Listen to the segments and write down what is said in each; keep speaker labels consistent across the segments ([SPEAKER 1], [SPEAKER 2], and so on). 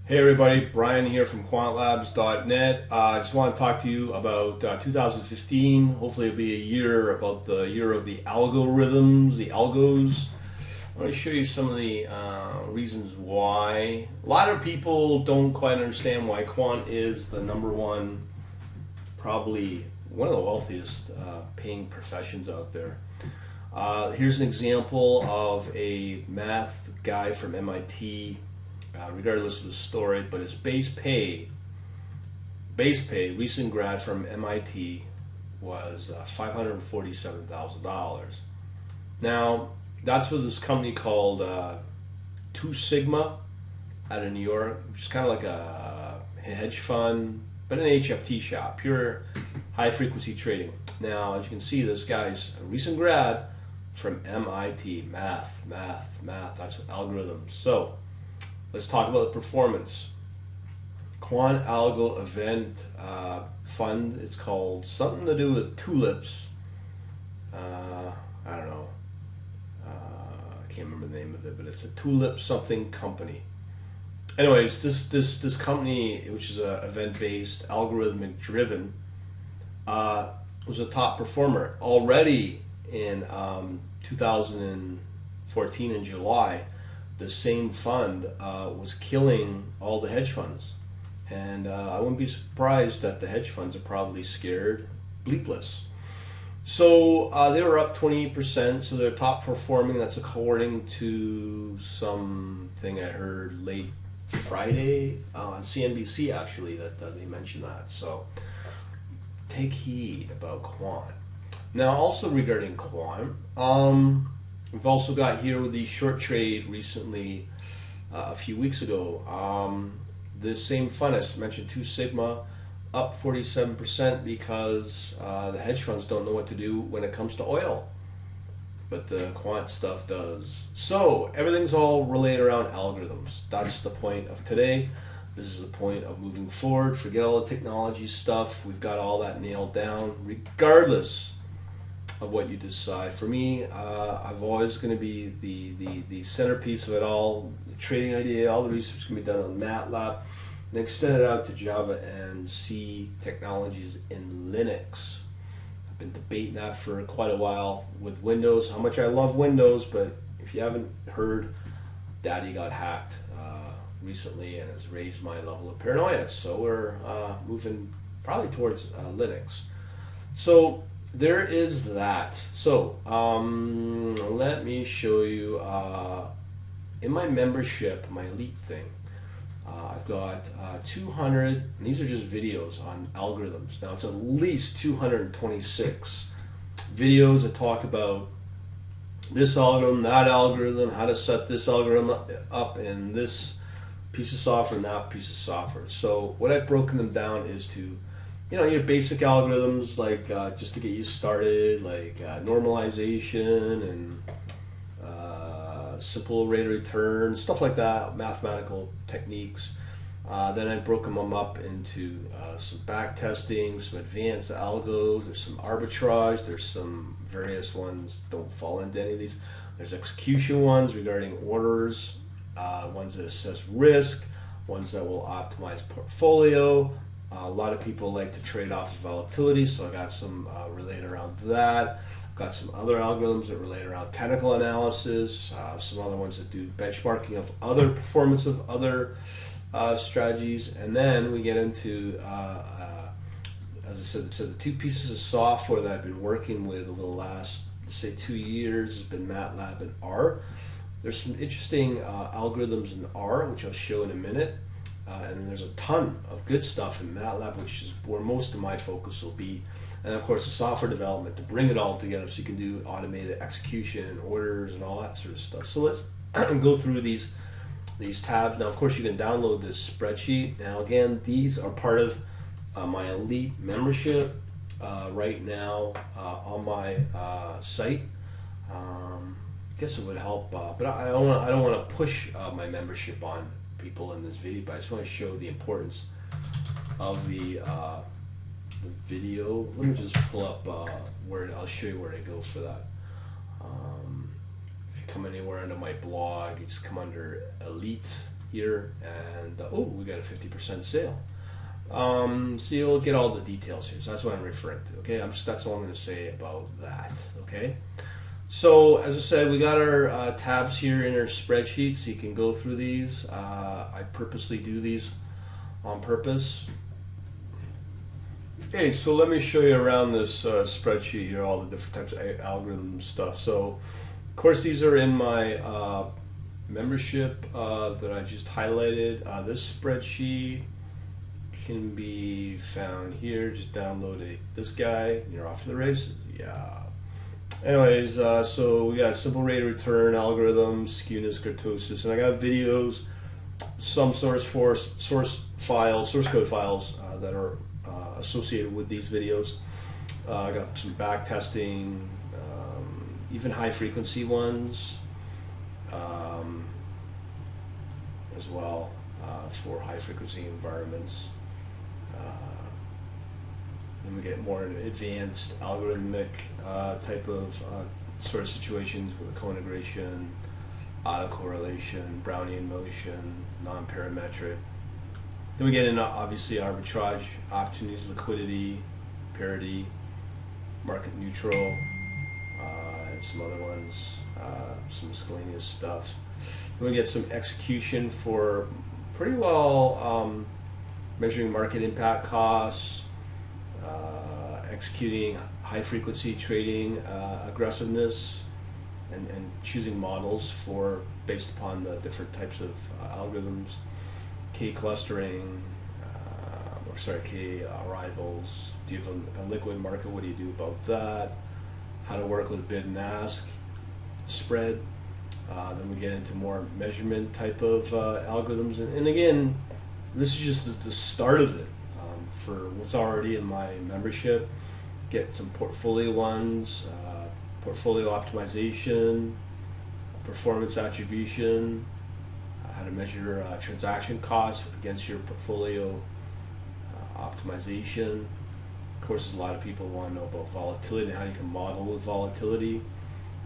[SPEAKER 1] Hey everybody, Brian here from quantlabs.net. I just want to talk to you about 2015. Hopefully it'll be a year about the year of the algorithms, the algos. I want to show you some of the reasons why. A lot of people don't quite understand why quant is the number one, probably one of the wealthiest paying professions out there. Here's an example of a math guy from MIT. Regardless of the story, but his base pay, recent grad from MIT, was $547,000. Now, that's with this company called 2 Sigma out of New York, which is kind of like a hedge fund, but an HFT shop, pure high frequency trading. Now, as you can see, this guy's a recent grad from MIT, math, that's algorithms. So, let's talk about the performance. Quant Algo Event Fund. It's called something to do with tulips. I don't know. I can't remember the name of it, but it's a tulip something company. Anyways, this company, which is event based, algorithmic driven, was a top performer already in 2014 in July. The same fund was killing all the hedge funds. And I wouldn't be surprised that the hedge funds are probably scared bleepless. So they were up 28%, so they're top performing. That's according to something I heard late Friday on CNBC, actually, that they mentioned that. So take heed about quant. Now, also regarding quant, we've also got here with the short trade recently, a few weeks ago. This same fund, I mentioned 2 Sigma, up 47% because the hedge funds don't know what to do when it comes to oil. But the quant stuff does. So everything's all related around algorithms. That's the point of today. This is the point of moving forward. Forget all the technology stuff. We've got all that nailed down, regardless of what you decide. For me, I've always going to be the centerpiece of it all. The trading idea, all the research can be done on MatLab, and extend it out to Java and C technologies in Linux. I've been debating that for quite a while with Windows, how much I love Windows, but if you haven't heard, Daddy got hacked recently and has raised my level of paranoia. So we're moving probably towards Linux. So there is that. So let me show you in my membership, my elite thing. I've got 200, and these are just videos on algorithms. Now it's at least 226 videos that talk about this algorithm, that algorithm, how to set this algorithm up in this piece of software and that piece of software. So what I've broken them down is to, your basic algorithms, like just to get you started, like normalization and simple rate of return, stuff like that, mathematical techniques. Then I broke them up into some back testing, some advanced algos, there's some arbitrage, there's some various ones, don't fall into any of these. There's execution ones regarding orders, ones that assess risk, ones that will optimize portfolio. A lot of people like to trade off of volatility, so I got some related around that. Got some other algorithms that relate around technical analysis, some other ones that do benchmarking of other performance of other strategies, and then we get into, as I said, the 2 pieces of software that I've been working with over the last, say, 2 years has been MatLab and R. There's some interesting algorithms in R, which I'll show in a minute. And then there's a ton of good stuff in MatLab, which is where most of my focus will be. And of course, the software development to bring it all together so you can do automated execution and orders and all that sort of stuff. So let's go through these tabs. Now, of course, you can download this spreadsheet. Now, again, these are part of my elite membership right now on my site. I guess it would help, but I don't want to push my membership on people in this video, but I just want to show the importance of the video. Let me just pull up where I'll show you where to go for that. If you come anywhere under my blog, you just come under Elite here, and oh, we got a 50% sale. So you'll get all the details here. So that's what I'm referring to. Okay, that's all I'm going to say about that. Okay. So as I said, we got our tabs here in our spreadsheet, so you can go through these. I purposely do these on purpose. Okay, so let me show you around this spreadsheet here, all the different types of algorithm stuff. So, of course, these are in my membership that I just highlighted. This spreadsheet can be found here. Just download this guy, and you're off to the races. Yeah. Anyways, so we got simple rate of return, algorithms, skewness, kurtosis, and I got videos, some source code files that are associated with these videos. I got some back testing, even high frequency ones as well for high frequency environments. Then we get more advanced algorithmic type of sort of situations with co-integration, autocorrelation, Brownian motion, non-parametric. Then we get into obviously arbitrage, opportunities, liquidity, parity, market neutral, and some other ones, some miscellaneous stuff. Then we get some execution for pretty well measuring market impact costs, executing high frequency trading aggressiveness, and choosing models for based upon the different types of algorithms. K clustering, K arrivals. Do you have a liquid market? What do you do about that? How to work with bid and ask spread. Then we get into more measurement type of algorithms, and again, this is just the start of it for what's already in my membership. Get some portfolio ones, portfolio optimization, performance attribution, how to measure transaction costs against your portfolio optimization. Of course, a lot of people want to know about volatility and how you can model with volatility.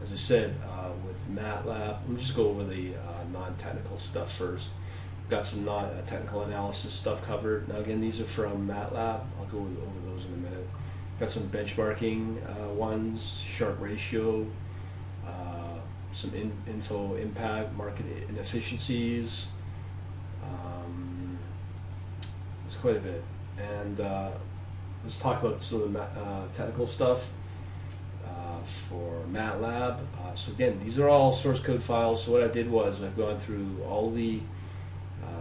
[SPEAKER 1] As I said, with MatLab, let me just go over the non-technical stuff first. Got some non-technical analysis stuff covered. Now again, these are from MatLab. I'll go over those in a minute. Got some benchmarking ones, Sharpe ratio, some info impact, market inefficiencies. There's quite a bit. And let's talk about some of the technical stuff for MatLab. So again, these are all source code files. So what I did was I've gone through all the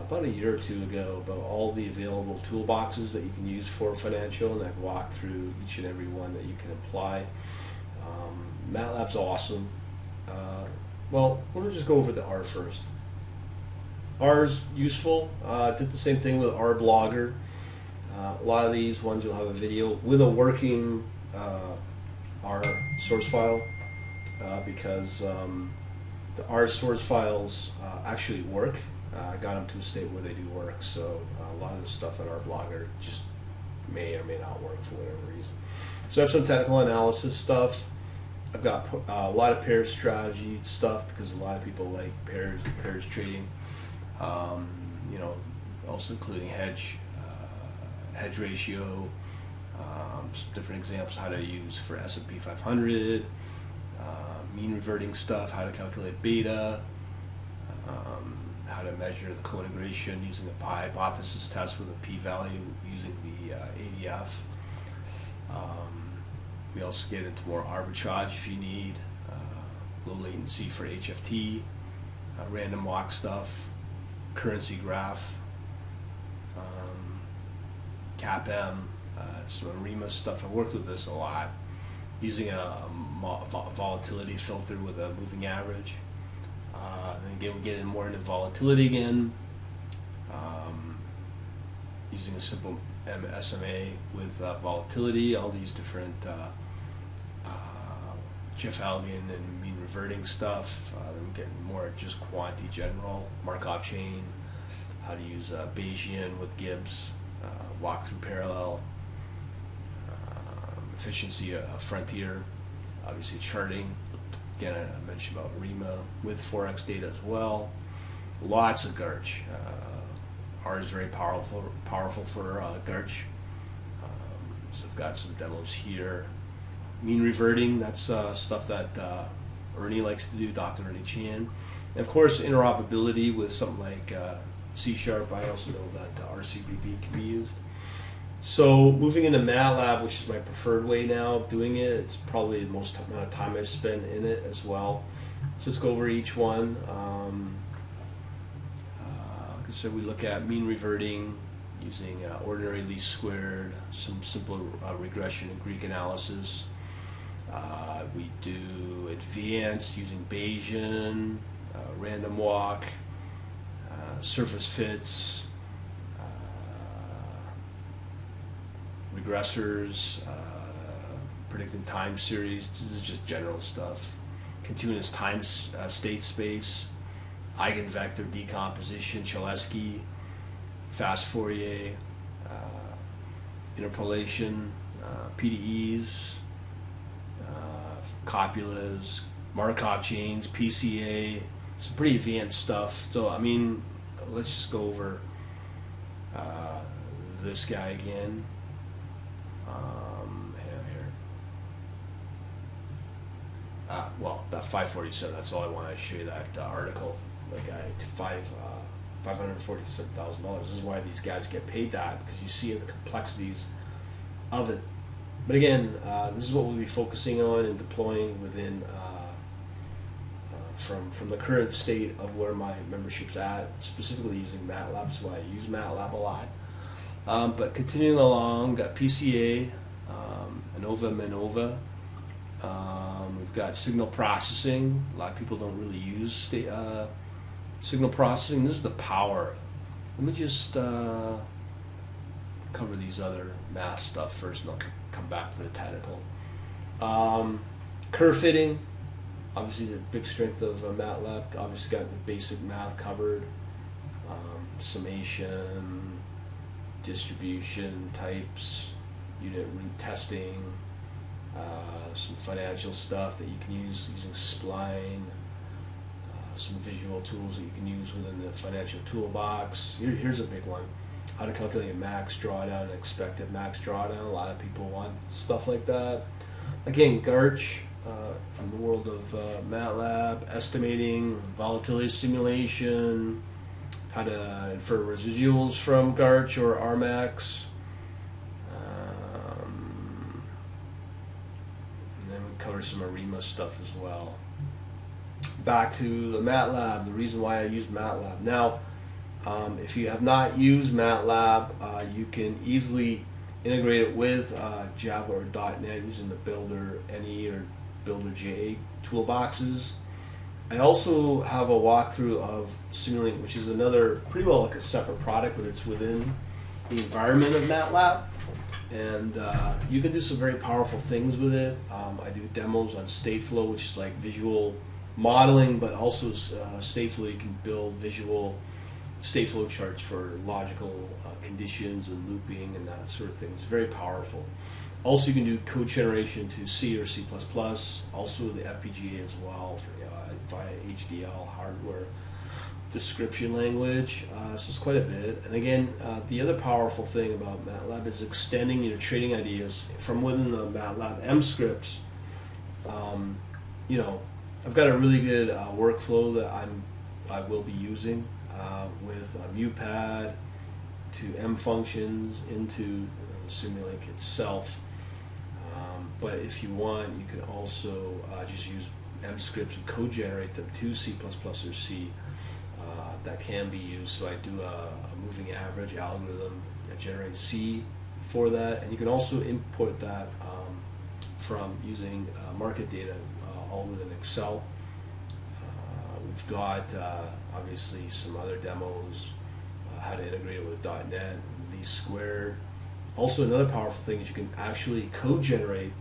[SPEAKER 1] about a year or two ago about all the available toolboxes that you can use for financial, and I've walked through each and every one that you can apply. MatLab's awesome. Well, we'll just go over the R first. R's useful. Did the same thing with R Blogger. A lot of these ones you'll have a video with a working R source file because the R source files actually work. I got them to a state where they do work, so a lot of the stuff on our blogger just may or may not work for whatever reason. So I have some technical analysis stuff. I've got a lot of pairs strategy stuff because a lot of people like pairs trading. You know, also including hedge ratio, some different examples how to use for S&P 500, mean reverting stuff, how to calculate beta. How to measure the co-integration using a pi hypothesis test with a p-value using the ADF. We also get into more arbitrage if you need, low latency for HFT, random walk stuff, currency graph, CAPM, some ARIMA stuff. I've worked with this a lot, using a volatility filter with a moving average. Then again, we get more into volatility again, using a simple SMA with volatility, all these different Jeff Algan and mean reverting stuff. Then we get more just quantity general, Markov chain, how to use Bayesian with Gibbs, walk through parallel, efficiency frontier, obviously charting. Again, I mentioned about ARIMA with Forex data as well. Lots of Garch. R is very powerful for Garch. So I've got some demos here. Mean reverting, that's stuff that Ernie likes to do, Dr. Ernie Chan. And of course, interoperability with something like C#. I also know that RCBB can be used. So moving into MatLab, which is my preferred way now of doing it, it's probably the most amount of time I've spent in it as well. So let's go over each one. Like I said, we look at mean reverting using ordinary least squared, some simple regression and Greek analysis. We do advanced using Bayesian, random walk, surface fits, regressors, predicting time series. This is just general stuff. Continuous time state space, eigenvector decomposition, Cholesky, fast Fourier, interpolation, PDEs, copulas, Markov chains, PCA, some pretty advanced stuff. So I mean, let's just go over this guy again. Well, that 547. That's all I want to show you. That article, that guy, $547,000. This is why these guys get paid that, because you see the complexities of it. But again, this is what we'll be focusing on and deploying within from the current state of where my membership's at, specifically using MatLab. So I use MatLab a lot. But continuing along, got PCA, ANOVA, MANOVA. We've got signal processing. A lot of people don't really use signal processing. This is the power. Let me just cover these other math stuff first, and I'll come back to the technical. Curve fitting, obviously the big strength of MATLAB. Obviously got the basic math covered. Summation, distribution types, unit root testing, some financial stuff that you can use using Spline, some visual tools that you can use within the financial toolbox. Here's a big one: how to calculate max drawdown and expected max drawdown. A lot of people want stuff like that. Again, Garch from the world of MATLAB, estimating, volatility simulation, how to infer residuals from Garch or RMAX. And then we cover some ARIMA stuff as well. Back to the MATLAB, the reason why I use MATLAB. Now, if you have not used MATLAB, you can easily integrate it with Java or .NET using the Builder NE or Builder JA toolboxes. I also have a walkthrough of Simulink, which is another, pretty well like a separate product, but it's within the environment of MATLAB. And you can do some very powerful things with it. I do demos on Stateflow, which is like visual modeling, but also Stateflow, you can build visual Stateflow charts for logical conditions and looping and that sort of thing. It's very powerful. Also, you can do code generation to C or C++, also the FPGA as well for via HDL hardware description language. So it's quite a bit. And again, the other powerful thing about MATLAB is extending your trading ideas from within the MATLAB M scripts. You know, I've got a really good workflow that I will be using with MuPad to M functions into Simulink itself. But if you want, you can also just use M scripts and code generate them to C++ or C. That can be used. So I do a moving average algorithm, I generate C for that, and you can also import that from using market data all within Excel. We've got obviously some other demos, how to integrate it with .NET, least squared. Also, another powerful thing is you can actually code generate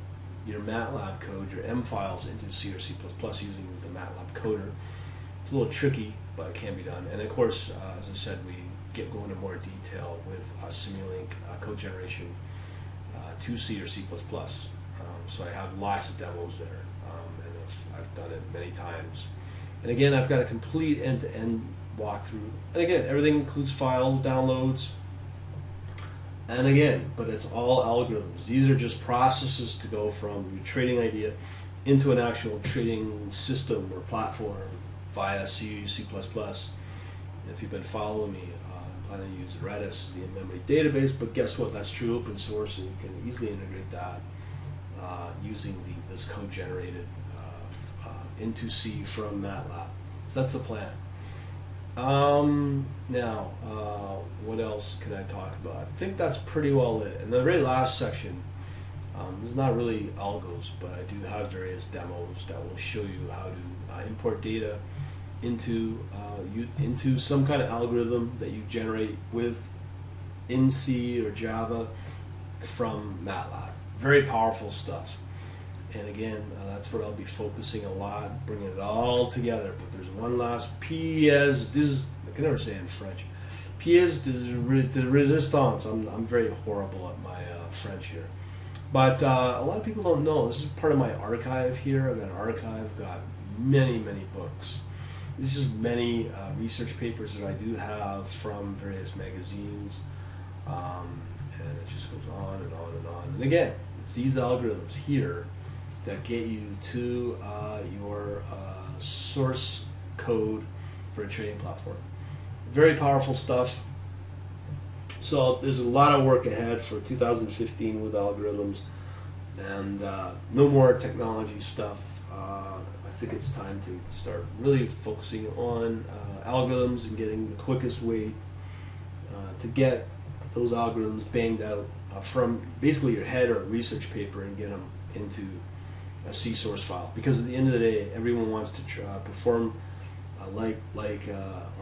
[SPEAKER 1] your MATLAB code, your M files, into C or C++ using the MATLAB coder. It's a little tricky, but it can be done. And of course, as I said, we go into more detail with Simulink code generation to C or C++. So I have lots of demos there, and I've done it many times. And again, I've got a complete end-to-end walk through. And again, everything includes file downloads. And again, but it's all algorithms. These are just processes to go from your trading idea into an actual trading system or platform via C, C++. If you've been following me, I'm planning to use Redis as the in-memory database, but guess what? That's true open source, and you can easily integrate that using this code generated into C from MatLab. So that's the plan. Now, what else can I talk about? I think that's pretty well it. In the very last section, it's not really algos, but I do have various demos that will show you how to import data into some kind of algorithm that you generate in C or Java from MATLAB. Very powerful stuff. And again, that's what I'll be focusing a lot, bringing it all together. But there's one last pièce, I can never say it in French, pièce de résistance. I'm very horrible at my French here. But a lot of people don't know, this is part of my archive here. I've got an archive, I've got many, many books. There's just many research papers that I do have from various magazines. And it just goes on and on and on. And again, it's these algorithms here that get you to your source code for a trading platform. Very powerful stuff. So there's a lot of work ahead for 2015 with algorithms, and no more technology stuff. I think it's time to start really focusing on algorithms and getting the quickest way to get those algorithms banged out from basically your head or a research paper and get them into a C source file. Because at the end of the day, everyone wants to perform or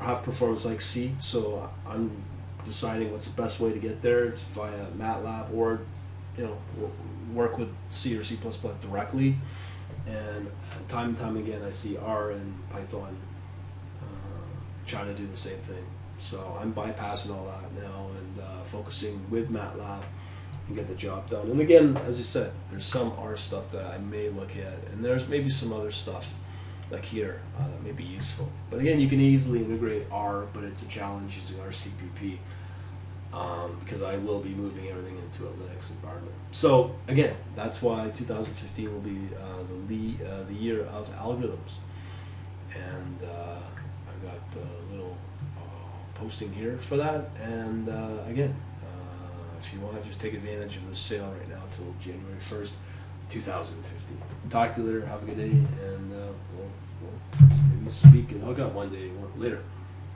[SPEAKER 1] have performance like C. So I'm deciding what's the best way to get there. It's via MATLAB, or work with C or C++ directly. And time and time again, I see R and Python trying to do the same thing. So I'm bypassing all that now and focusing with MATLAB and get the job done. And again, as I said, there's some R stuff that I may look at, and there's maybe some other stuff like here that may be useful. But again, you can easily integrate R, but it's a challenge using RCPP because I will be moving everything into a Linux environment. So again, that's why 2015 will be the year of algorithms. And I've got a little posting here for that. And again, if you want to just take advantage of this sale right now till January 1st, 2015. Talk to you later. Have a good day, and we'll maybe speak and hook up one day later.